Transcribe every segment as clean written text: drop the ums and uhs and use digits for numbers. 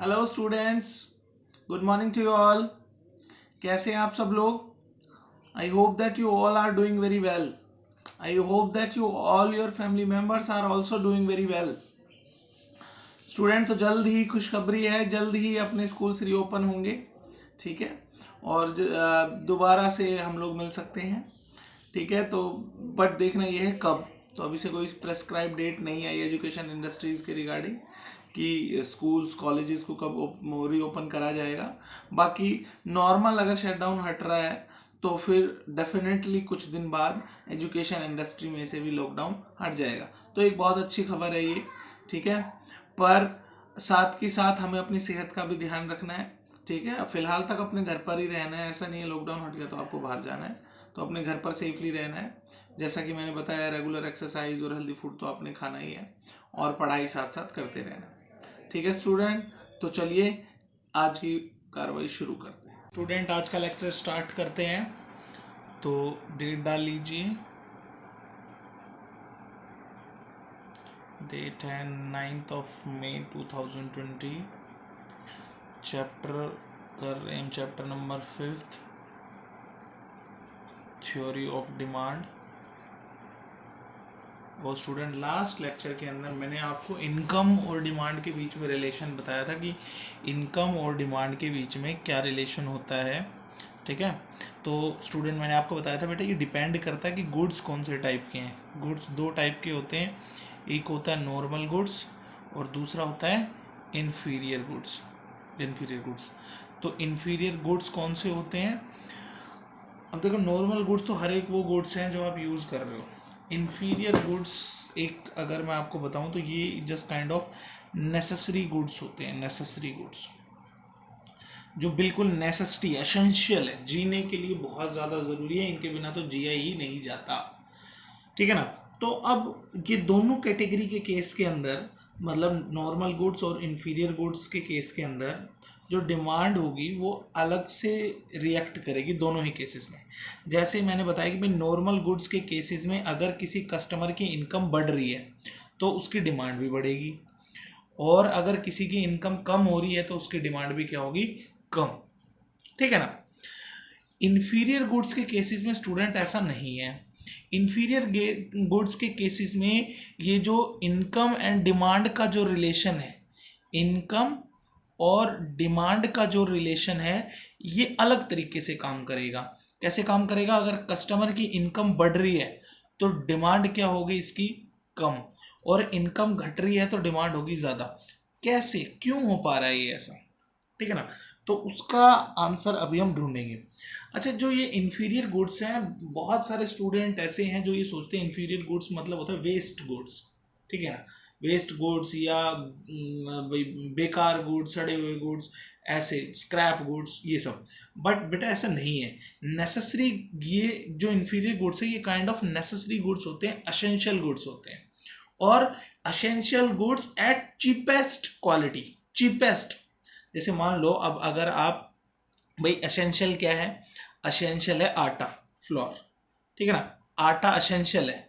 Hello students, good morning to you all. कैसे हैं आप सब लोग? I hope that you all are doing very well. I hope that you all your family members are also doing very well. Student, तो जल्द ही खुशखबरी है, जल्द ही अपने स्कूल्स रीओपन होंगे, ठीक है। और दोबारा से हम लोग मिल सकते हैं, ठीक है। तो बट देखना ये है कब। तो अभी से कोई प्रेस्क्राइब डेट नहीं आई एजुकेशन इंडस्ट्रीज के रिगार्डिंग कि स्कूल्स कॉलेजेस को कब रीओपन करा जाएगा। बाकी नॉर्मल अगर शटडाउन हट रहा है तो फिर डेफिनेटली कुछ दिन बाद एजुकेशन इंडस्ट्री में से भी लॉकडाउन हट जाएगा। तो एक बहुत अच्छी खबर है ये, ठीक है। पर साथ के साथ हमें अपनी सेहत का भी ध्यान रखना है, ठीक है। फिलहाल तक अपने घर पर ही रहना है, ऐसा नहीं है लॉकडाउन हट गया तो आपको बाहर जाना है। तो अपने घर पर सेफली रहना है। जैसा कि मैंने बताया, रेगुलर एक्सरसाइज और हेल्दी फूड तो आपने खाना ही है, और पढ़ाई साथ साथ करते रहना है, ठीक है स्टूडेंट। तो चलिए आज की कार्रवाई शुरू करते हैं। स्टूडेंट, आज का लेक्चर स्टार्ट करते हैं। तो डेट डाल लीजिए। डेट है 9 मई 2020। चैप्टर कर रहे हैं, chapter number 5, theory of demand. और स्टूडेंट, लास्ट लेक्चर के अंदर मैंने आपको इनकम और डिमांड के बीच में रिलेशन बताया था कि इनकम और डिमांड के बीच में क्या रिलेशन होता है, ठीक है। तो स्टूडेंट, मैंने आपको बताया था बेटा, ये डिपेंड करता है कि गुड्स कौन से टाइप के हैं। गुड्स दो टाइप के होते हैं, एक होता है नॉर्मल गुड्स और दूसरा होता है इन्फीरियर गुड्स। तो इन्फीरियर गुड्स कौन से होते हैं? अब देखो, नॉर्मल गुड्स तो हर एक वो गुड्स हैं जो आप यूज़ कर रहे हो। इन्फीरियर गुड्स, एक अगर मैं आपको बताऊं तो ये just kind of necessary goods होते हैं। नेसेसरी गुड्स जो बिल्कुल नेसेसिटी एसेंशियल है, जीने के लिए बहुत ज़्यादा ज़रूरी है, इनके बिना तो जिया ही नहीं जाता, ठीक है ना। तो अब ये दोनों कैटेगरी के केस के अंदर, मतलब नॉर्मल गुड्स और इन्फीरियर गुड्स के केस के अंदर जो डिमांड होगी वो अलग से रिएक्ट करेगी दोनों ही केसेस में। जैसे मैंने बताया कि भाई नॉर्मल गुड्स के केसेस में अगर किसी कस्टमर की इनकम बढ़ रही है तो उसकी डिमांड भी बढ़ेगी, और अगर किसी की इनकम कम हो रही है तो उसकी डिमांड भी क्या होगी? कम, ठीक है ना। इन्फीरियर गुड्स के केसेस में स्टूडेंट ऐसा नहीं है। इन्फीरियर गुड्स के केसेस में ये जो इनकम एंड डिमांड का जो रिलेशन है, इनकम और डिमांड का जो रिलेशन है, ये अलग तरीके से काम करेगा। कैसे काम करेगा? अगर कस्टमर की इनकम बढ़ रही है तो डिमांड क्या होगी इसकी? कम। और इनकम घट रही है तो डिमांड होगी ज़्यादा। कैसे, क्यों हो पा रहा है ये ऐसा, ठीक है ना। तो उसका आंसर अभी हम ढूंढेंगे। अच्छा, जो ये इन्फीरियर गुड्स हैं, बहुत सारे स्टूडेंट ऐसे हैं जो ये सोचते हैं इन्फीरियर गुड्स मतलब होता है वेस्ट गुड्स, ठीक है ना। वेस्ट गुड्स या बेकार गुड्स, सड़े हुए गुड्स, ऐसे स्क्रैप गुड्स, ये सब। बट बेटा ऐसा नहीं है। नेसेसरी, ये जो इन्फीरियर गुड्स है ये काइंड ऑफ नेसेसरी गुड्स होते हैं, असेंशियल गुड्स होते हैं। और essential goods at cheapest quality. Cheapest, जैसे मान लो, अब अगर आप, भाई असेंशियल क्या है? असेंशियल है आटा, फ्लोर, ठीक है ना। आटा असेंशियल है,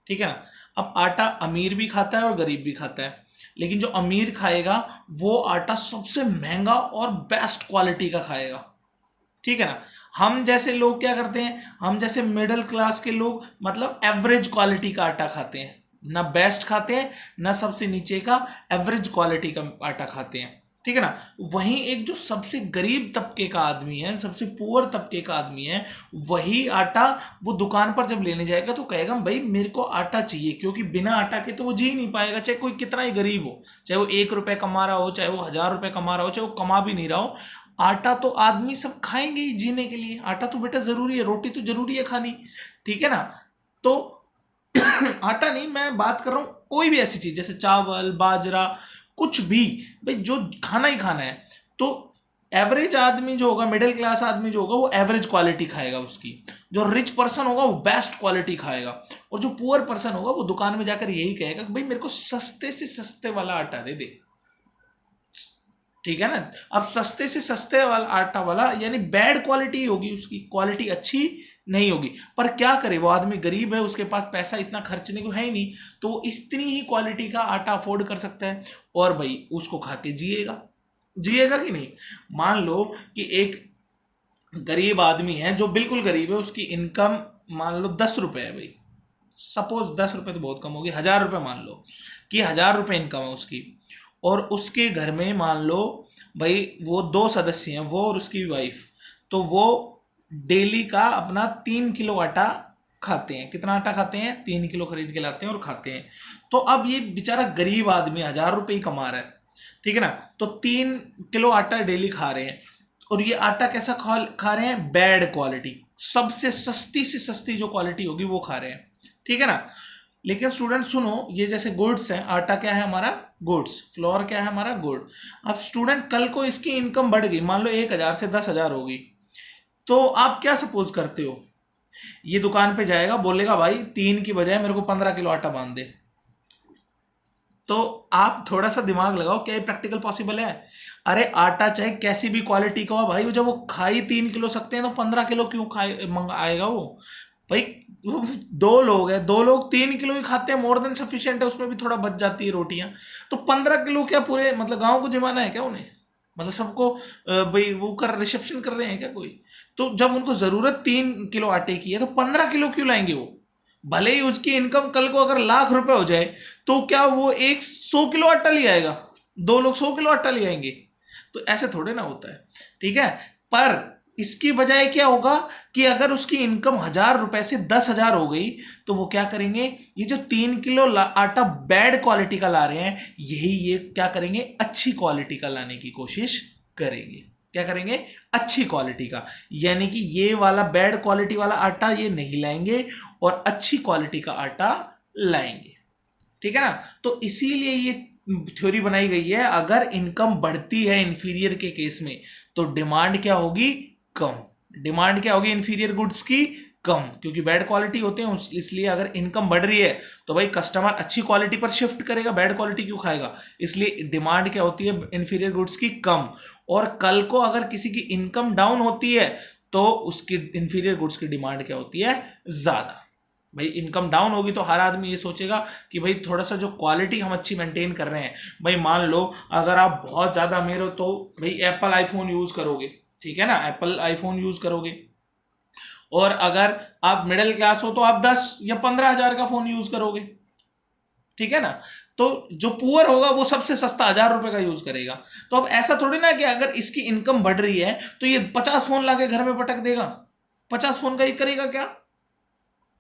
ठीक है ना। अब आटा अमीर भी खाता है और गरीब भी खाता है, लेकिन जो अमीर खाएगा वो आटा सबसे महंगा और बेस्ट क्वालिटी का खाएगा, ठीक है ना। हम जैसे लोग क्या करते हैं? हम जैसे मिडिल क्लास के लोग मतलब एवरेज क्वालिटी का आटा खाते हैं, ना बेस्ट खाते हैं ना सबसे नीचे का, एवरेज क्वालिटी का आटा खाते हैं, ठीक है ना। वहीं एक जो सबसे गरीब तबके का आदमी है, सबसे पुअर तबके का आदमी है, वही आटा वो दुकान पर जब लेने जाएगा तो कहेगा भाई मेरे को आटा चाहिए, क्योंकि बिना आटा के तो वो जी नहीं पाएगा, चाहे कोई कितना ही गरीब हो, चाहे वो 1 रुपए कमा रहा हो, चाहे वो 1000 रुपए कमा रहा हो, चाहे वो कमा भी नहीं रहा हो। आटा तो आदमी सब खाएंगे ही जीने के लिए। आटा तो बेटा जरूरी है, रोटी तो जरूरी है खानी, ठीक है ना। तो आटा नहीं, मैं बात कर रहा हूं कोई भी ऐसी चीज जैसे चावल, बाजरा, कुछ भी, भाई जो खाना ही खाना है। तो एवरेज आदमी जो होगा, मिडिल क्लास आदमी जो होगा, वो एवरेज क्वालिटी खाएगा उसकी। जो रिच पर्सन होगा वो बेस्ट क्वालिटी खाएगा, और जो पुअर पर्सन होगा वो दुकान में जाकर यही कहेगा कि भाई मेरे को सस्ते से सस्ते वाला आटा दे दे, ठीक है ना। अब सस्ते से सस्ते वाला आटा वाला यानी बैड क्वालिटी होगी, उसकी क्वालिटी अच्छी नहीं होगी। पर क्या करे, वो आदमी गरीब है, उसके पास पैसा इतना खर्चने को है ही नहीं, तो वो इतनी ही क्वालिटी का आटा अफोर्ड कर सकता है और भाई उसको खा के जिएगा, जिएगा कि नहीं? मान लो कि एक गरीब आदमी है जो बिल्कुल गरीब है, उसकी इनकम मान लो 10 रुपए है भाई, सपोज 10 रुपए तो बहुत कम होगी, 1,000 रुपए मान लो कि 1,000 रुपए इनकम है उसकी, और उसके घर में मान लो भाई वो 2 सदस्य हैं, वो और उसकी वाइफ, तो वो डेली का अपना 3 किलो आटा खाते हैं। कितना आटा खाते हैं? 3 किलो खरीद के लाते हैं और खाते हैं। तो अब ये बेचारा गरीब आदमी 1,000 रुपए ही कमा रहा है, ठीक है ना, तो 3 किलो आटा डेली खा रहे हैं, और ये आटा कैसा खा रहे हैं? बैड क्वालिटी, सबसे सस्ती से सस्ती जो क्वालिटी होगी वो खा रहे हैं, ठीक है ना। लेकिन स्टूडेंट सुनो, ये जैसे गुड्स है, आटा क्या है हमारा? गुड्स। फ्लोर क्या है हमारा? गुड। अब स्टूडेंट कल को इसकी इनकम बढ़ गई, मान लो 1,000 से 10,000 होगी, तो आप क्या सपोज करते हो? ये दुकान पे जाएगा, बोलेगा भाई 3 की बजाय मेरे को 15 किलो आटा बांध दे। तो आप थोड़ा सा दिमाग लगाओ, क्या ये प्रैक्टिकल पॉसिबल है? अरे आटा चाहे कैसी भी क्वालिटी का हो भाई, जब वो खाई 3 किलो सकते हैं तो 15 किलो क्यों खाए आएगा वो भाई? वो 2 लोग हैं, 2 लोग 3 किलो ही खाते हैं, मोर देन सफिशियंट है, उसमें भी थोड़ा बच जाती है रोटियां। तो 15 किलो क्या पूरे मतलब गांव को जमाना है क्या उन्हें? मतलब सबको भाई वो कर रिसेप्शन कर रहे हैं क्या कोई? तो जब उनको जरूरत 3 किलो आटे की है तो 15 किलो क्यों लाएंगे वो? भले ही उसकी इनकम कल को अगर लाख 1,00,000 हो जाए, तो क्या वो एक 100 किलो आटा ले आएगा? 2 लोग 100 किलो आटा ले आएंगे? तो ऐसे थोड़े ना होता है, ठीक है। पर इसकी बजाय क्या होगा कि अगर उसकी इनकम 1,000 रुपए से 10,000 हो गई, तो वो क्या करेंगे? ये जो 3 किलो आटा बैड क्वालिटी का ला रहे हैं, यही ये क्या करेंगे? अच्छी क्वालिटी का लाने की कोशिश करेंगे। क्या करेंगे? अच्छी क्वालिटी का। यानी कि ये वाला बैड क्वालिटी वाला आटा ये नहीं लाएंगे और अच्छी क्वालिटी का आटा लाएंगे, ठीक है ना। तो इसीलिए ये थ्योरी बनाई गई है, अगर इनकम बढ़ती है इंफीरियर के केस में, तो डिमांड क्या होगी? कम। डिमांड क्या होगी इंफीरियर गुड्स की? कम, क्योंकि बैड क्वालिटी होते हैं, इसलिए अगर इनकम बढ़ रही है तो भाई कस्टमर अच्छी क्वालिटी पर शिफ्ट करेगा, बैड क्वालिटी क्यों खाएगा? इसलिए डिमांड क्या होती है इंफीरियर गुड्स की? कम। और कल को अगर किसी की इनकम डाउन होती है, तो उसकी इंफीरियर गुड्स की डिमांड क्या होती है? ज्यादा। भाई इनकम डाउन होगी तो हर आदमी ये सोचेगा कि भाई थोड़ा सा जो क्वालिटी हम अच्छी मेंटेन कर रहे हैं। भाई मान लो अगर आप बहुत ज़्यादा अमीर हो तो भाई एप्पल आईफोन यूज़ करोगे, ठीक है ना, एप्पल आईफोन यूज़ करोगे। और अगर आप मिडिल क्लास हो तो आप 10 या 15 हज़ार का फ़ोन यूज़ करोगे, ठीक है ना। तो जो पुअर होगा वो सबसे सस्ता 1,000 रुपए का यूज करेगा। तो अब ऐसा थोड़ी ना कि अगर इसकी इनकम बढ़ रही है तो ये 50 फोन लाके घर में पटक देगा। 50 फोन का ये करेगा क्या?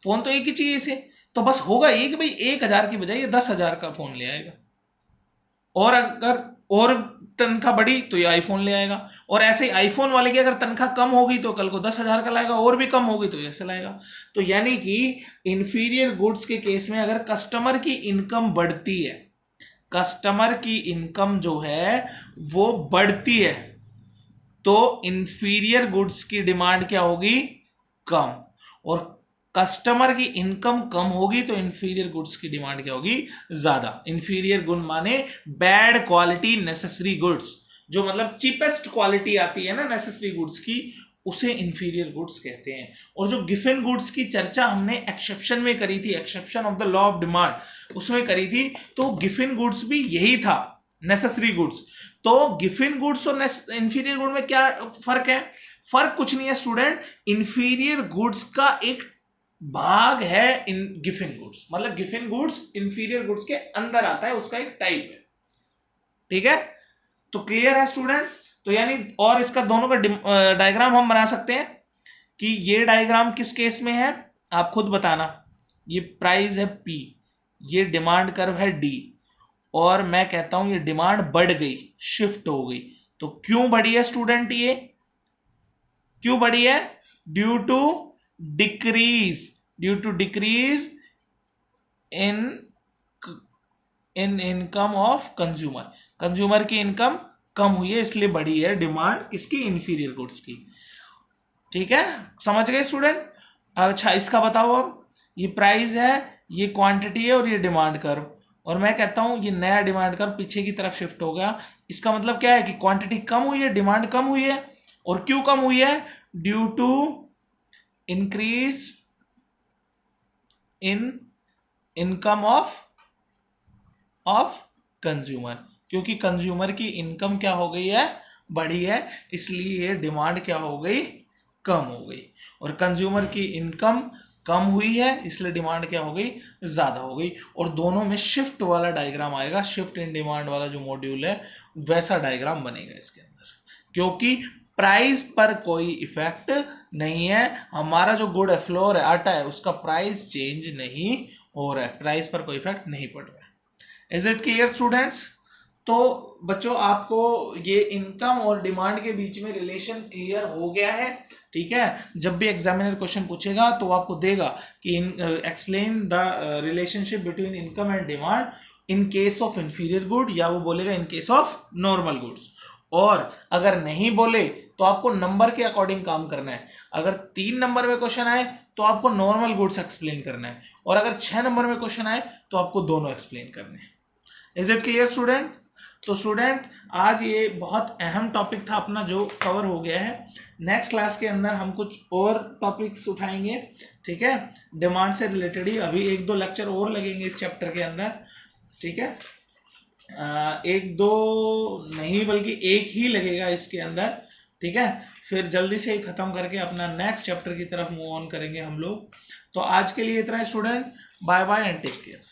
फोन तो एक ही चाहिए इसे। तो बस होगा ये कि भाई 1,000 की बजाय ये 10,000 का फोन ले आएगा, और अगर और तनख्वाह बढ़ी तो ये आईफोन ले आएगा। और ऐसे ही आईफोन वाले की अगर तनख्वाह कम होगी तो कल को 10,000 का लाएगा, और भी कम होगी तो ऐसे लाएगा। तो यानी कि इंफीरियर गुड्स के केस में अगर कस्टमर की इनकम बढ़ती है, कस्टमर की इनकम जो है वो बढ़ती है, तो इंफीरियर गुड्स की डिमांड क्या होगी? कम। और कस्टमर की इनकम कम होगी तो इंफीरियर गुड्स की डिमांड क्या होगी? ज्यादा। इंफीरियर गुड माने बैड क्वालिटी नेसेसरी गुड्स, जो मतलब चीपेस्ट क्वालिटी आती है ना नेसेसरी गुड्स की, उसे इंफीरियर गुड्स कहते हैं। और जो गिफन गुड्स की चर्चा हमने एक्सेप्शन में करी थी, exception of the law of demand उसमें करी थी, तो गिफन गुड्स भी यही था, नेसेसरी गुड्स। तो गिफन गुड्स और इंफीरियर गुड में क्या फर्क है? फर्क कुछ नहीं है स्टूडेंट, इंफीरियर गुड्स का एक भाग है इन गिफन गुड्स, मतलब गिफन गुड्स इंफीरियर गुड्स के अंदर आता है, उसका एक टाइप है, ठीक है। तो क्लियर है स्टूडेंट? तो यानी और इसका दोनों का डायग्राम हम बना सकते हैं कि ये डायग्राम किस केस में है, आप खुद बताना। ये प्राइस है P, ये डिमांड कर्व है D, और मैं कहता हूं ये डिमांड बढ़ गई, शिफ्ट हो गई। तो क्यों बढ़ी है स्टूडेंट? ये क्यों बढ़ी है? Due to decrease, due to decrease in in income of consumer. Consumer की इनकम कम हुई है, इसलिए बढ़ी है डिमांड किसकी? इंफीरियर गुड्स की, ठीक है। समझ गए स्टूडेंट? अच्छा इसका बताओ, अब ये प्राइस है, ये क्वांटिटी है, और ये डिमांड कर्व, और मैं कहता हूं ये नया डिमांड कर्व पीछे की तरफ शिफ्ट हो गया। इसका मतलब क्या है कि क्वांटिटी कम हुई है, डिमांड कम हुई है। और क्यों कम हुई है? Due to increase in income of consumer, क्योंकि कंज्यूमर की इनकम क्या हो गई है, बढ़ी है, इसलिए डिमांड क्या हो गई, कम हो गई। और कंज्यूमर की इनकम कम हुई है इसलिए डिमांड क्या हो गई, ज्यादा हो गई। और दोनों में शिफ्ट वाला डायग्राम आएगा, शिफ्ट इन डिमांड वाला जो मॉड्यूल है वैसा डायग्राम बनेगा इसके अंदर, क्योंकि प्राइस पर कोई इफेक्ट नहीं है। हमारा जो गुड है, फ्लोर है, आटा है, उसका प्राइस चेंज नहीं हो रहा है, प्राइस पर कोई इफेक्ट नहीं पड़ रहा है। Is it clear students? तो बच्चों आपको ये इनकम और डिमांड के बीच में रिलेशन क्लियर हो गया है, ठीक है। जब भी एग्जामिनर क्वेश्चन पूछेगा तो आपको देगा कि explain the relationship between income and demand in case of inferior good, या वो बोलेगा in case of normal goods. और अगर नहीं बोले तो आपको नंबर के अकॉर्डिंग काम करना है। अगर 3 नंबर में क्वेश्चन आए तो आपको नॉर्मल गुड्स एक्सप्लेन करना है, और अगर 6 नंबर में क्वेश्चन आए तो आपको दोनों एक्सप्लेन करने हैं। Is it clear student? तो स्टूडेंट आज ये बहुत अहम टॉपिक था अपना जो कवर हो गया है। नेक्स्ट क्लास के अंदर हम कुछ और टॉपिक्स उठाएंगे, ठीक है, डिमांड से रिलेटेड ही। अभी 1-2 लेक्चर और लगेंगे इस चैप्टर के अंदर, ठीक है। 1-2 नहीं बल्कि 1 ही लगेगा इसके अंदर, ठीक है। फिर जल्दी से ही खत्म करके अपना नेक्स्ट चैप्टर की तरफ मूव ऑन करेंगे हम लोग। तो आज के लिए इतना है student, bye bye and take care.